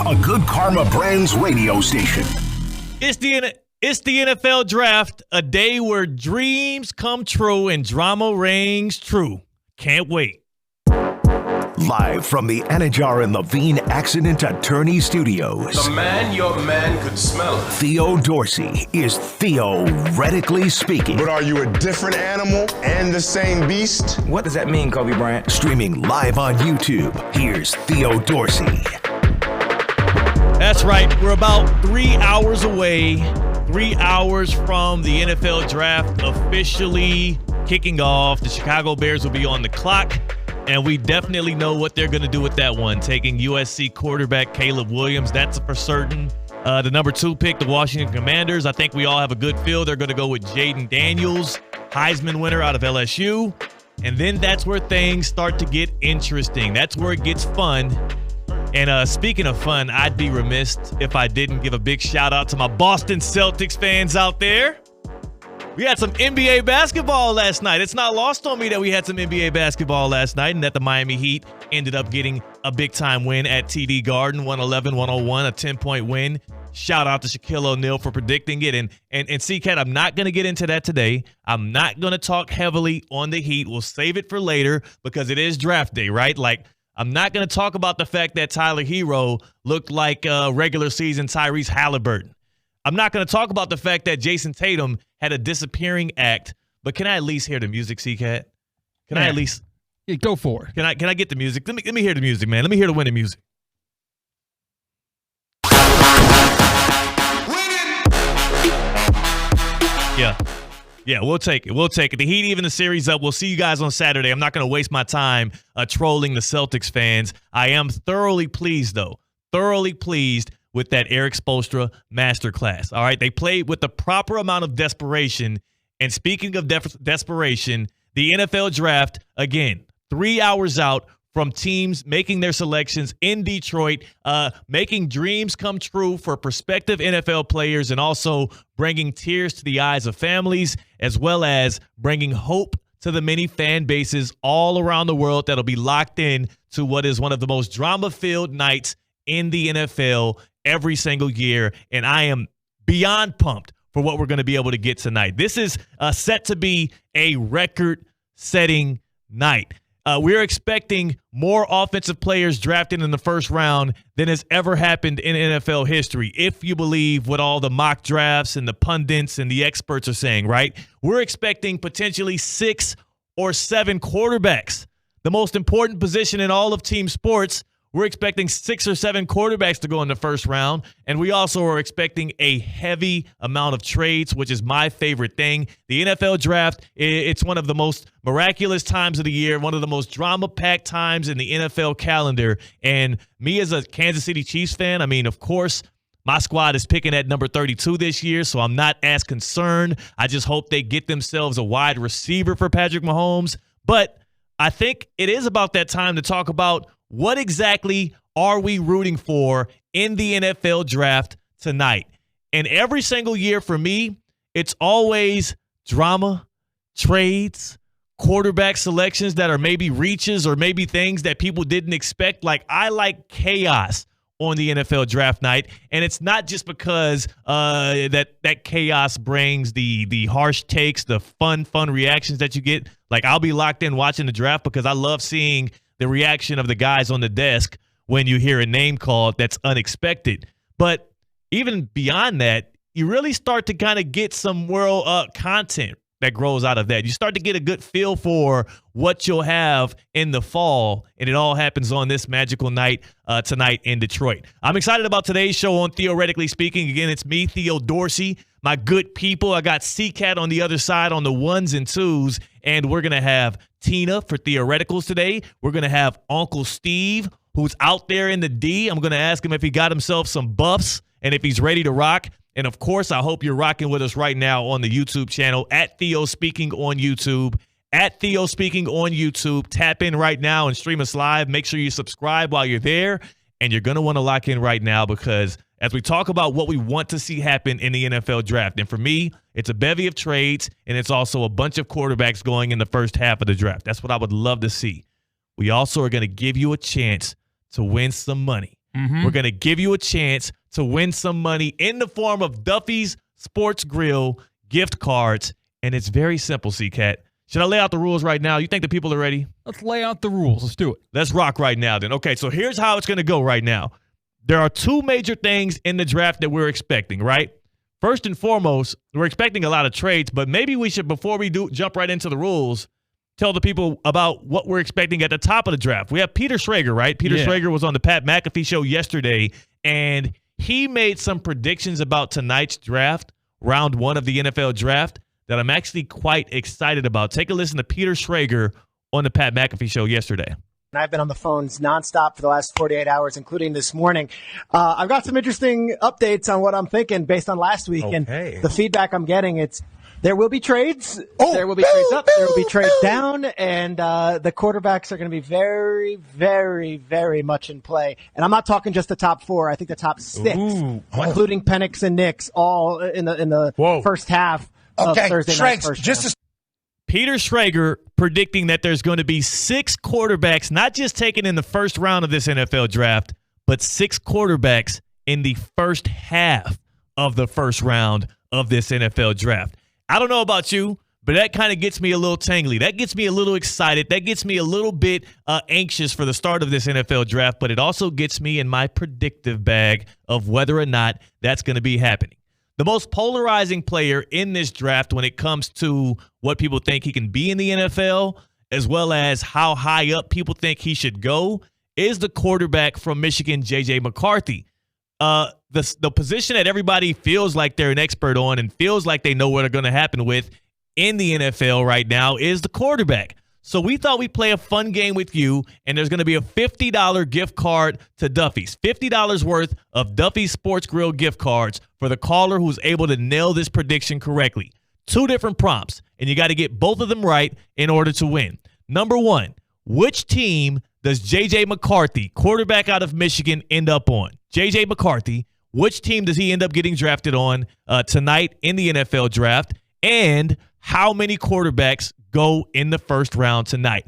a Good Karma Brands radio station. It's the NFL Draft, a day where dreams come true and drama reigns true. Can't wait. Live from the Anajar and Levine Accident Attorney Studios. The man your man could smell. Theo Dorsey is theoretically speaking. But are you a different animal and the same beast? What does that mean, Kobe Bryant? Streaming live on YouTube. Here's Theo Dorsey. That's right. We're about 3 hours away. 3 hours from the NFL Draft officially kicking off. The Chicago Bears will be on the clock. And we definitely know what they're going to do with that one, taking USC quarterback Caleb Williams. That's for certain. The number 2 pick, the Washington Commanders. I think we all have a good feel. They're going to go with Jaden Daniels, Heisman winner out of LSU. And then that's where things start to get interesting. That's where it gets fun. And speaking of fun, I'd be remiss if I didn't give a big shout out to my Boston Celtics fans out there. We had some NBA basketball last night. It's not lost on me that we had some NBA basketball last night and that the Miami Heat ended up getting a big-time win at TD Garden, 111-101, a 10-point win. Shout out to Shaquille O'Neal for predicting it. And C-Katt, I'm not going to get into that today. I'm not going to talk heavily on the Heat. We'll save it for later because it is draft day, right? Like, I'm not going to talk about the fact that Tyler Hero looked like regular season Tyrese Halliburton. I'm not going to talk about the fact that Jason Tatum had a disappearing act, but can I at least hear the music, C-Katt? Can I at least? Yeah, go for it. Can I get the music? Let me hear the music, man. Let me hear the winning music. Yeah, we'll take it. We'll take it. The Heat even the series up. We'll see you guys on Saturday. I'm not going to waste my time trolling the Celtics fans. I am thoroughly pleased, though. Thoroughly pleased with that Eric Spoelstra masterclass. All right, they played with the proper amount of desperation. And speaking of desperation, the NFL Draft, again, 3 hours out from teams making their selections in Detroit, making dreams come true for prospective NFL players and also bringing tears to the eyes of families, as well as bringing hope to the many fan bases all around the world that'll be locked in to what is one of the most drama-filled nights in the NFL every single year. And I am beyond pumped for what we're going to be able to get tonight. This is set to be a record-setting night. We're expecting more offensive players drafted in the first round than has ever happened in NFL history, if you believe what all the mock drafts and the pundits and the experts are saying, right? We're expecting potentially 6 or 7 quarterbacks, the most important position in all of team sports. We're expecting 6 or 7 quarterbacks to go in the first round, and we also are expecting a heavy amount of trades, which is my favorite thing. The NFL Draft, it's one of the most miraculous times of the year, one of the most drama-packed times in the NFL calendar, and me as a Kansas City Chiefs fan, I mean, of course, my squad is picking at number 32 this year, so I'm not as concerned. I just hope they get themselves a wide receiver for Patrick Mahomes, but I think it is about that time to talk about what exactly are we rooting for in the NFL Draft tonight? And every single year for me, it's always drama, trades, quarterback selections that are maybe reaches or maybe things that people didn't expect. Like, I like chaos on the NFL Draft night, and it's not just because that chaos brings the harsh takes, the fun reactions that you get. Like, I'll be locked in watching the draft because I love seeing the reaction of the guys on the desk when you hear a name called that's unexpected. But even beyond that, you really start to kind of get some world content that grows out of that. You start to get a good feel for what you'll have in the fall, and it all happens on this magical night tonight in Detroit. I'm excited about today's show on Theoretically Speaking. Again, it's me, Theo Dorsey, my good people. I got C-Katt on the other side on the ones and twos, and we're going to have Tina for Theoreticals today. We're going to have Uncle Steve, who's out there in the D. I'm going to ask him if he got himself some buffs and if he's ready to rock. And, of course, I hope you're rocking with us right now on the YouTube channel, at Theo Speaking on YouTube. At Theo Speaking on YouTube. Tap in right now and stream us live. Make sure you subscribe while you're there. And you're going to want to lock in right now because as we talk about what we want to see happen in the NFL Draft, and for me, it's a bevy of trades, and it's also a bunch of quarterbacks going in the first half of the draft. That's what I would love to see. We also are going to give you a chance to win some money. We're going to give you a chance to win some money in the form of Duffy's Sports Grill gift cards. And it's very simple, C-Katt. Should I lay out the rules right now? You think the people are ready? Let's lay out the rules. Let's do it. Let's rock right now then. Okay, so here's how it's going to go right now. There are two major things in the draft that we're expecting, right? First and foremost, we're expecting a lot of trades, but maybe we should, before we jump right into the rules, tell the people about what we're expecting at the top of the draft. We have Peter Schrager, right? Peter Schrager was on the Pat McAfee show yesterday, and he made some predictions about tonight's draft, round 1 of the NFL draft, that I'm actually quite excited about. Take a listen to Peter Schrager on the Pat McAfee show yesterday. I've been on the phones nonstop for the last 48 hours, including this morning. I've got some interesting updates on what I'm thinking based on last week. And the feedback I'm getting, there will be trades. There will be trades up. There will be trades down. And the quarterbacks are going to be very, very, very much in play. And I'm not talking just the top 4. I think the top 6, including Penix and Nix, all in the first half of Thursday night. Peter Schrager predicting that there's going to be 6 quarterbacks, not just taken in the first round of this NFL draft, but 6 quarterbacks in the first half of the first round of this NFL draft. I don't know about you, but that kind of gets me a little tingly. That gets me a little excited. That gets me a little bit anxious for the start of this NFL draft, but it also gets me in my predictive bag of whether or not that's going to be happening. The most polarizing player in this draft when it comes to what people think he can be in the NFL, as well as how high up people think he should go, is the quarterback from Michigan, J.J. McCarthy. The position that everybody feels like they're an expert on and feels like they know what are going to happen with in the NFL right now is the quarterback. So we thought we'd play a fun game with you, and there's going to be a $50 gift card to Duffy's. $50 worth of Duffy's Sports Grill gift cards for the caller who's able to nail this prediction correctly. 2 different prompts, and you got to get both of them right in order to win. Number 1, which team does J.J. McCarthy, quarterback out of Michigan, end up on? J.J. McCarthy, which team does he end up getting drafted on tonight in the NFL draft? And how many quarterbacks go in the first round tonight?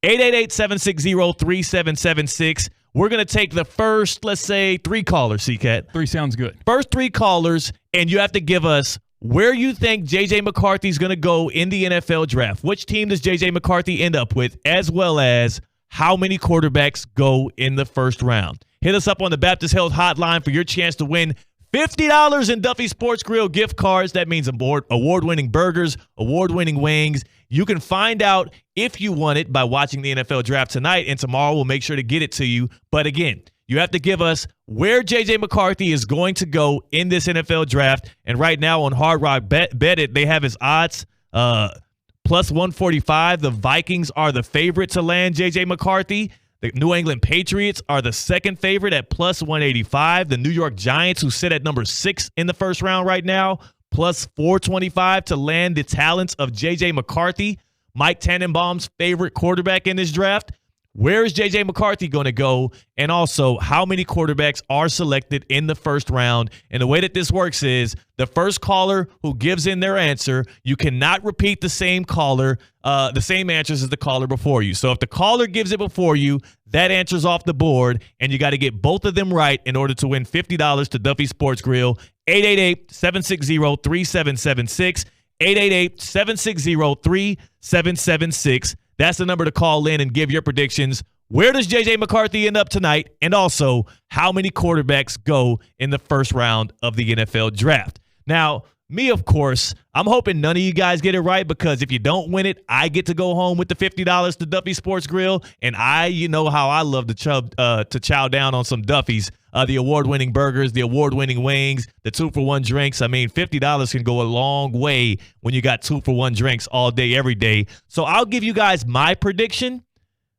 888-760-3776. We're going to take the first, let's say, 3 callers, C-Katt. 3 sounds good. First 3 callers, and you have to give us where you think J.J. McCarthy is going to go in the NFL draft. Which team does J.J. McCarthy end up with, as well as how many quarterbacks go in the first round. Hit us up on the Baptist Health Hotline for your chance to win $50 in Duffy Sports Grill gift cards. That means award-winning burgers, award-winning wings. You can find out if you won it by watching the NFL draft tonight, and tomorrow we'll make sure to get it to you. But again, you have to give us where J.J. McCarthy is going to go in this NFL draft. And right now on Hard Rock Bet It, they have his odds plus 145. The Vikings are the favorite to land J.J. McCarthy. The New England Patriots are the second favorite at plus 185. The New York Giants, who sit at number 6 in the first round right now, plus 425 to land the talents of J.J. McCarthy, Mike Tannenbaum's favorite quarterback in this draft. Where is J.J. McCarthy going to go? And also, how many quarterbacks are selected in the first round? And the way that this works is the first caller who gives in their answer, you cannot repeat the same caller, the same answers as the caller before you. So if the caller gives it before you, that answer's off the board, and you got to get both of them right in order to win $50 to Duffy Sports Grill. 888-760-3776. 888-760-3776. That's the number to call in and give your predictions. Where does J.J. McCarthy end up tonight? And also, how many quarterbacks go in the first round of the NFL draft? Now, me, of course, I'm hoping none of you guys get it right, because if you don't win it, I get to go home with the $50 to Duffy Sports Grill. And you know how I love to chow down on some Duffy's, the award-winning burgers, the award-winning wings, the 2-for-1 drinks. I mean, $50 can go a long way when you got 2-for-1 drinks all day, every day. So I'll give you guys my prediction,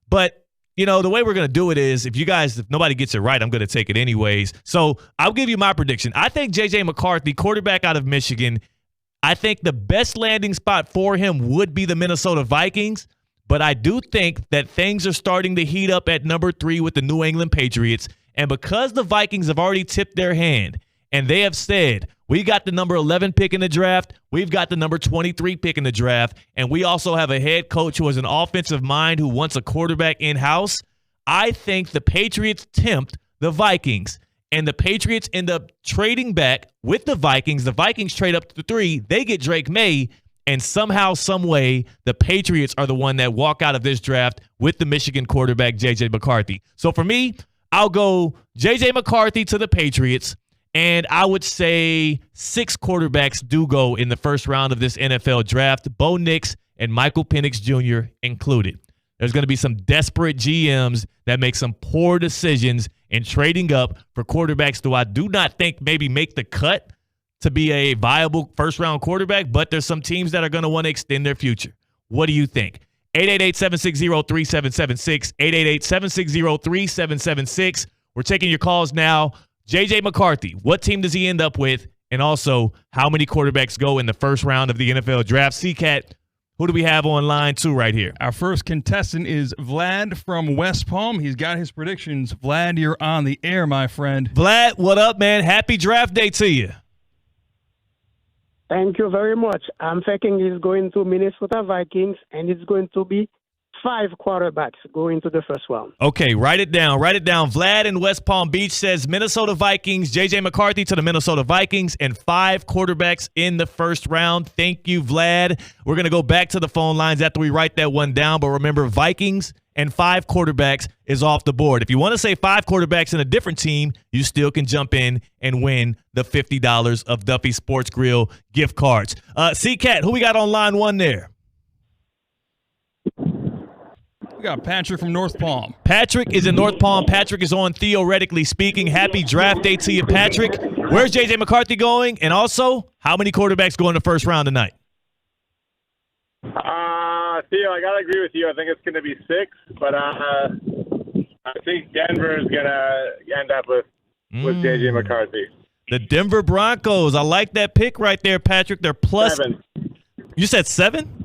but you know, the way we're going to do it is if nobody gets it right, I'm going to take it anyways. So I'll give you my prediction. I think J.J. McCarthy, quarterback out of Michigan, I think the best landing spot for him would be the Minnesota Vikings. But I do think that things are starting to heat up at number 3 with the New England Patriots. And because the Vikings have already tipped their hand and they have said, we got the number 11 pick in the draft, we've got the number 23 pick in the draft, and we also have a head coach who has an offensive mind who wants a quarterback in-house, I think the Patriots tempt the Vikings, and the Patriots end up trading back with the Vikings. The Vikings trade up to 3. They get Drake May, and somehow, some way, the Patriots are the one that walk out of this draft with the Michigan quarterback, J.J. McCarthy. So for me, I'll go J.J. McCarthy to the Patriots, and I would say 6 quarterbacks do go in the first round of this NFL draft, Bo Nix and Michael Penix Jr. included. There's going to be some desperate GMs that make some poor decisions in trading up for quarterbacks who I do not think maybe make the cut to be a viable first-round quarterback, but there's some teams that are going to want to extend their future. What do you think? 888-760-3776, 888-760-3776. We're taking your calls now. J.J. McCarthy, what team does he end up with? And also, how many quarterbacks go in the first round of the NFL draft? C-Katt, who do we have on line 2 right here? Our first contestant is Vlad from West Palm. He's got his predictions. Vlad, you're on the air, my friend. Vlad, what up, man? Happy draft day to you. Thank you very much. I'm thinking he's going to Minnesota Vikings, and it's going to be 5 quarterbacks going to the first round. Okay, write it down. Write it down. Vlad in West Palm Beach says Minnesota Vikings, J.J. McCarthy to the Minnesota Vikings, and 5 quarterbacks in the first round. Thank you, Vlad. We're going to go back to the phone lines after we write that one down. But remember, Vikings and 5 quarterbacks is off the board. If you want to say 5 quarterbacks in a different team, you still can jump in and win the $50 of Duffy Sports Grill gift cards. C-Katt, who we got on line 1 there? We got Patrick from North Palm. Patrick is in North Palm. Patrick is on Theoretically Speaking. Happy draft day to you, Patrick. Where's J.J. McCarthy going? And also, how many quarterbacks go in the first round tonight? Theo, I got to agree with you. I think it's going to be 6, but I think Denver is going to end up with J.J. McCarthy. The Denver Broncos. I like that pick right there, Patrick. They're plus 7. You said 7?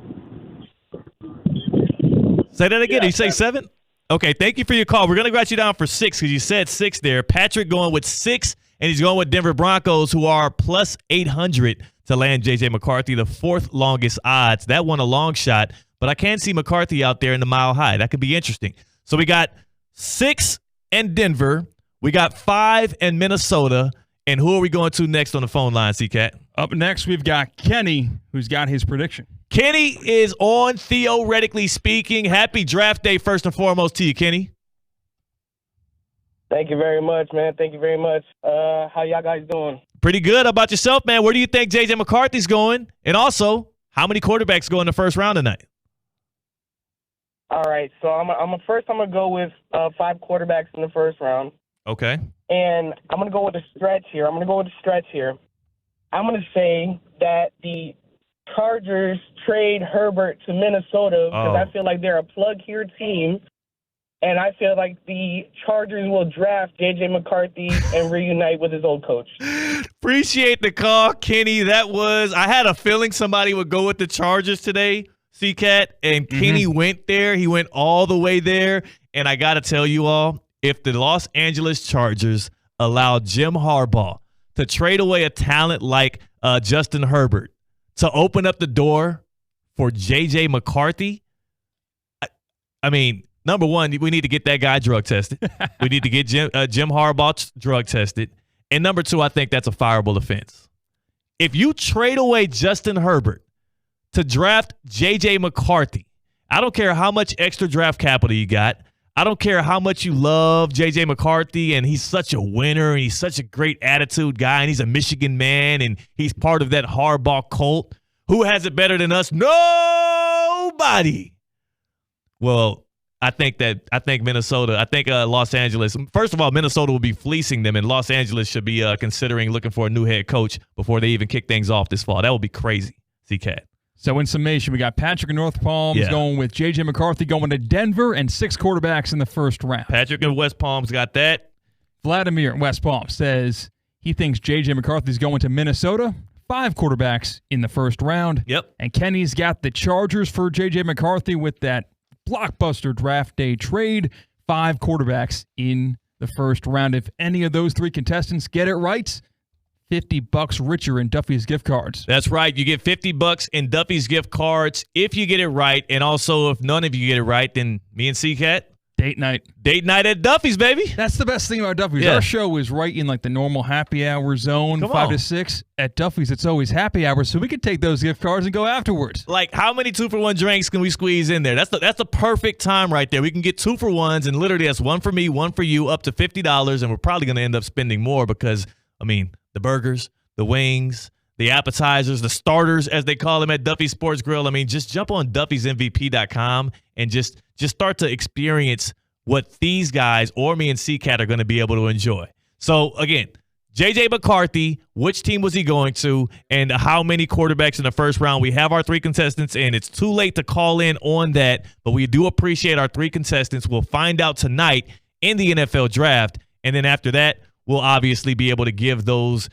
Say that again. Yeah, Did you say 7? Okay, thank you for your call. We're going to write you down for 6 because you said 6 there. Patrick going with 6, and he's going with Denver Broncos, who are plus 800 to land J.J. McCarthy, the 4th longest odds. That one a long shot, but I can see McCarthy out there in the mile high. That could be interesting. So we got 6 and Denver. We got 5 and Minnesota. And who are we going to next on the phone line, C-Katt? Up next, we've got Kenny, who's got his prediction. Kenny is on Theoretically Speaking. Happy draft day first and foremost to you, Kenny. Thank you very much, man. Thank you very much. How y'all guys doing? Pretty good. How about yourself, man? Where do you think J.J. McCarthy's going? And also, how many quarterbacks go in the first round tonight? All right, so I'm going to go with 5 quarterbacks in the first round. Okay. And I'm going to go with a stretch here. I'm going to say that the Chargers trade Herbert to Minnesota because I feel like they're a plug-here team, and I feel like the Chargers will draft J.J. McCarthy and reunite with his old coach. Appreciate the call, Kenny. I had a feeling somebody would go with the Chargers today, C-Katt, and Kenny went there. He went all the way there, and I got to tell you all, if the Los Angeles Chargers allowed Jim Harbaugh to trade away a talent like Justin Herbert to open up the door for J.J. McCarthy, I mean, number one, we need to get that guy drug tested. We need to get Jim Harbaugh drug tested. And number 2, I think that's a fireable offense. If you trade away Justin Herbert to draft J.J. McCarthy, I don't care how much extra draft capital you got. I don't care how much you love J.J. McCarthy, and he's such a winner, and he's such a great attitude guy, and he's a Michigan man, and he's part of that Harbaugh cult. Who has it better than us? Nobody. Well, I think Los Angeles, first of all, Minnesota will be fleecing them, and Los Angeles should be considering looking for a new head coach before they even kick things off this fall. That would be crazy, C-Katt. So in summation, we got Patrick in North Palms going with J.J. McCarthy going to Denver and 6 quarterbacks in the first round. Patrick in West Palms got that. Vladimir in West Palm says he thinks J.J. McCarthy's going to Minnesota, 5 quarterbacks in the first round. Yep. And Kenny's got the Chargers for J.J. McCarthy with that blockbuster draft day trade, 5 quarterbacks in the first round. If any of those 3 contestants get it right, $50 richer in Duffy's gift cards. That's right. You get $50 in Duffy's gift cards if you get it right. And also, if none of you get it right, then me and C-Katt, Date night. Date night at Duffy's, baby. That's the best thing about Duffy's. Yeah. Our show is right in like the normal happy hour zone, Come 5 on. to 6. At Duffy's, it's always happy hour, so we could take those gift cards and go afterwards. Like, how many 2-for-1 drinks can we squeeze in there? That's the perfect time right there. We can get 2-for-1s, and literally that's one for me, one for you, up to $50, and we're probably going to end up spending more because, I mean, the burgers, the wings, the appetizers, the starters, as they call them at Duffy's Sports Grill. I mean, just jump on Duffy'sMVP.com and just start to experience what these guys or me and C-Katt are going to be able to enjoy. So, again, J.J. McCarthy, which team was he going to, and how many quarterbacks in the first round? We have our 3 contestants, and it's too late to call in on that, but we do appreciate our 3 contestants. We'll find out tonight in the NFL draft, and then after that, we'll obviously be able to give those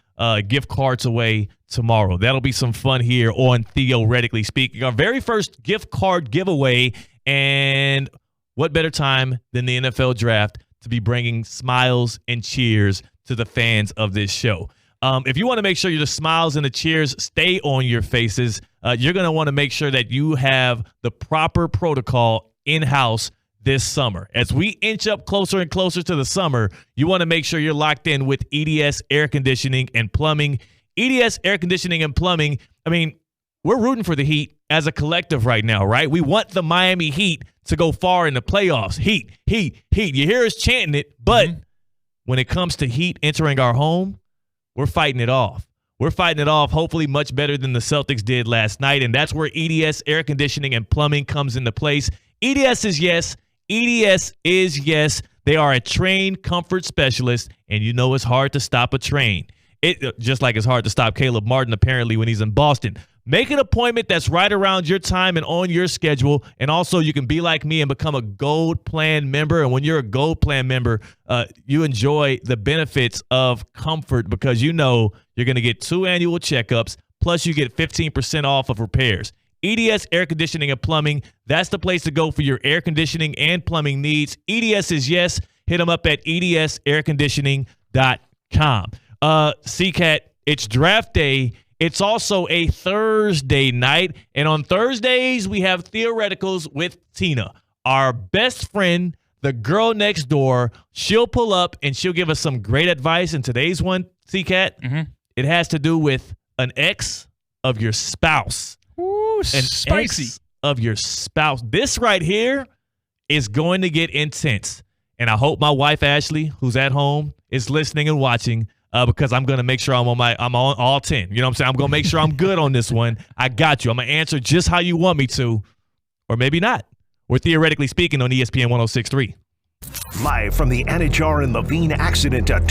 gift cards away tomorrow. That'll be some fun here on Theoretically Speaking. Our very first gift card giveaway, and what better time than the NFL draft to be bringing smiles and cheers to the fans of this show. If you want to make sure the smiles and the cheers stay on your faces, you're going to want to make sure that you have the proper protocol in-house this summer. As we inch up closer and closer to the summer, you want to make sure you're locked in with EDS Air Conditioning and Plumbing. EDS Air Conditioning and Plumbing, I mean, we're rooting for the Heat as a collective right now, right? We want the Miami Heat to go far in the playoffs. Heat, Heat, Heat. You hear us chanting it, but when it comes to Heat entering our home, we're fighting it off. We're fighting it off, hopefully much better than the Celtics did last night, and that's where EDS Air Conditioning and Plumbing comes into place. EDS is yes. EDS is yes. They are a trained comfort specialist, and you know it's hard to stop a train. It just like it's hard to stop Caleb Martin apparently when he's in Boston. Make an appointment that's right around your time and on your schedule. And also you can be like me and become a Gold Plan member. And when you're a Gold Plan member, you enjoy the benefits of comfort because you know you're going to get 2 annual checkups, plus you get 15% off of repairs. EDS Air Conditioning and Plumbing, that's the place to go for your air conditioning and plumbing needs. EDS is yes. Hit them up at edsairconditioning.com. C-Katt, it's draft day. It's also a Thursday night, and on Thursdays, we have Theoreticals with Tina, our best friend, the girl next door. She'll pull up, and she'll give us some great advice. And today's one, C-Katt, it has to do with an ex of your spouse. Ooh, spicy. Ex of your spouse. This right here is going to get intense, and I hope my wife, Ashley, who's at home, is listening and watching. Because I'm going to make sure I'm on all 10. You know what I'm saying? I'm going to make sure I'm good on this one. I got you. I'm going to answer just how you want me to, or maybe not. We're Theoretically Speaking on ESPN 106.3. Live from the Anajar and Levine Accident Attorney